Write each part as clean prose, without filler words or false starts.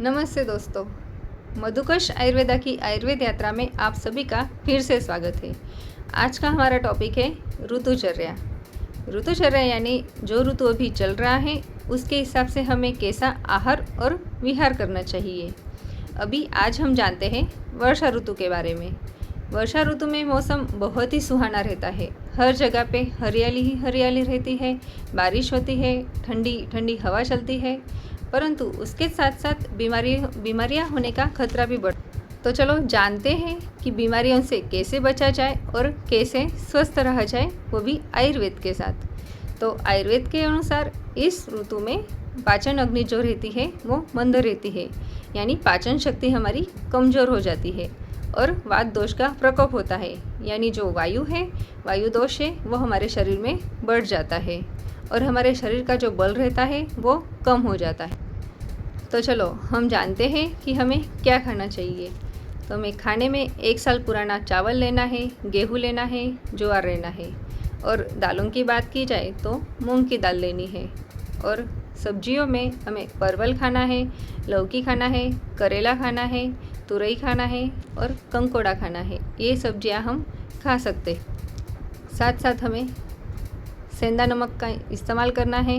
नमस्ते दोस्तों, मधुकश आयुर्वेदा की आयुर्वेद यात्रा में आप सभी का फिर से स्वागत है। आज का हमारा टॉपिक है ऋतुचर्या। ऋतुचर्या यानी जो ऋतु अभी चल रहा है उसके हिसाब से हमें कैसा आहार और विहार करना चाहिए। अभी आज हम जानते हैं वर्षा ऋतु के बारे में। वर्षा ऋतु में मौसम बहुत ही सुहाना रहता है। हर जगह पे हरियाली ही हरियाली रहती है, बारिश होती है, ठंडी ठंडी हवा चलती है, परंतु उसके साथ साथ बीमारियां होने का खतरा भी बढ़। तो चलो जानते हैं कि बीमारियों से कैसे बचा जाए और कैसे स्वस्थ रहा जाए, वो भी आयुर्वेद के साथ। तो आयुर्वेद के अनुसार इस ऋतु में पाचन अग्नि जो रहती है वो मंद रहती है, यानी पाचन शक्ति हमारी कमज़ोर हो जाती है और वात दोष का प्रकोप होता है, यानी जो वायु है, वायु दोष है, वो हमारे शरीर में बढ़ जाता है और हमारे शरीर का जो बल रहता है वो कम हो जाता है। तो चलो हम जानते हैं कि हमें क्या खाना चाहिए। तो हमें खाने में 1 साल पुराना चावल लेना है, गेहूँ लेना है, ज्वार लेना है, और दालों की बात की जाए तो मूंग की दाल लेनी है। और सब्जियों में हमें परवल खाना है, लौकी खाना है, करेला खाना है, तुरई खाना है और कंकोड़ा खाना है। ये सब्जियां हम खा सकते। साथ साथ हमें सेंधा नमक का इस्तेमाल करना है,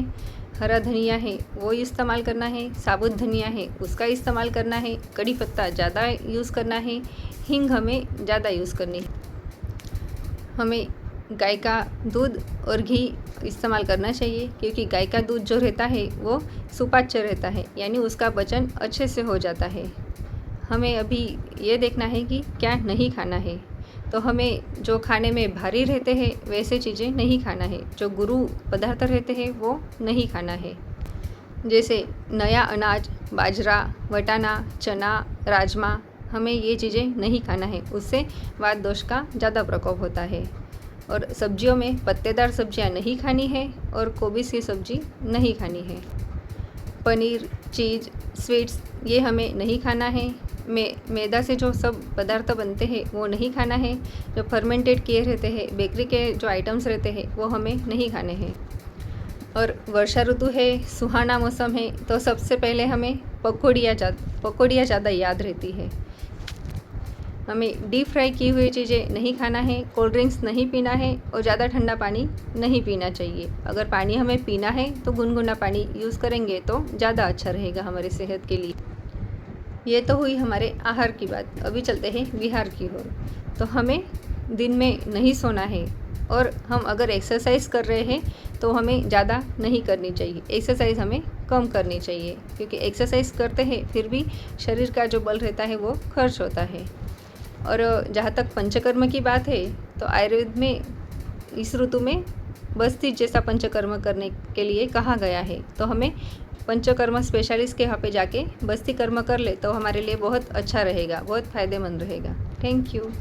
हरा धनिया है वो इस्तेमाल करना है, साबुत धनिया है उसका इस्तेमाल करना है, कड़ी पत्ता ज़्यादा यूज़ करना है, हींग हमें ज़्यादा यूज़ करनी है। हमें गाय का दूध और घी इस्तेमाल करना चाहिए, क्योंकि गाय का दूध जो रहता है वो सुपाच्य रहता है, यानी उसका पचन अच्छे से हो जाता है। हमें अभी ये देखना है कि क्या नहीं खाना है। तो हमें जो खाने में भारी रहते हैं वैसे चीज़ें नहीं खाना है, जो गुरु पदार्थ रहते हैं वो नहीं खाना है। जैसे नया अनाज, बाजरा, वटाना, चना, राजमा, हमें ये चीज़ें नहीं खाना है, उससे वात दोष का ज़्यादा प्रकोप होता है। और सब्जियों में पत्तेदार सब्जियां नहीं खानी है और कोबीज की सब्जी नहीं खानी है। पनीर, चीज़, स्वीट्स ये हमें नहीं खाना है। मैदा से जो सब पदार्थ बनते हैं वो नहीं खाना है। जो फर्मेंटेड किए रहते हैं, बेकरी के जो आइटम्स रहते हैं वो हमें नहीं खाने हैं। और वर्षा ऋतु है, सुहाना मौसम है, तो सबसे पहले हमें पकौड़ियाँ ज़्यादा याद रहती है। हमें डीप फ्राई की हुई चीज़ें नहीं खाना है, कोल्ड ड्रिंक्स नहीं पीना है और ज़्यादा ठंडा पानी नहीं पीना चाहिए। अगर पानी हमें पीना है तो गुनगुना पानी यूज़ करेंगे तो ज़्यादा अच्छा रहेगा हमारी सेहत के लिए। ये तो हुई हमारे आहार की बात। अभी चलते हैं विहार की ओर। तो हमें दिन में नहीं सोना है, और हम अगर एक्सरसाइज कर रहे हैं तो हमें ज़्यादा नहीं करनी चाहिए। एक्सरसाइज हमें कम करनी चाहिए, क्योंकि एक्सरसाइज करते हैं फिर भी शरीर का जो बल रहता है वो खर्च होता है। और जहाँ तक पंचकर्म की बात है तो आयुर्वेद में इस ऋतु में बस्ती जैसा पंचकर्म करने के लिए कहा गया है। तो हमें पंचकर्म स्पेशलिस्ट के यहाँ पे जाके बस्ती कर्म कर ले तो हमारे लिए बहुत अच्छा रहेगा, बहुत फ़ायदेमंद रहेगा। Thank you.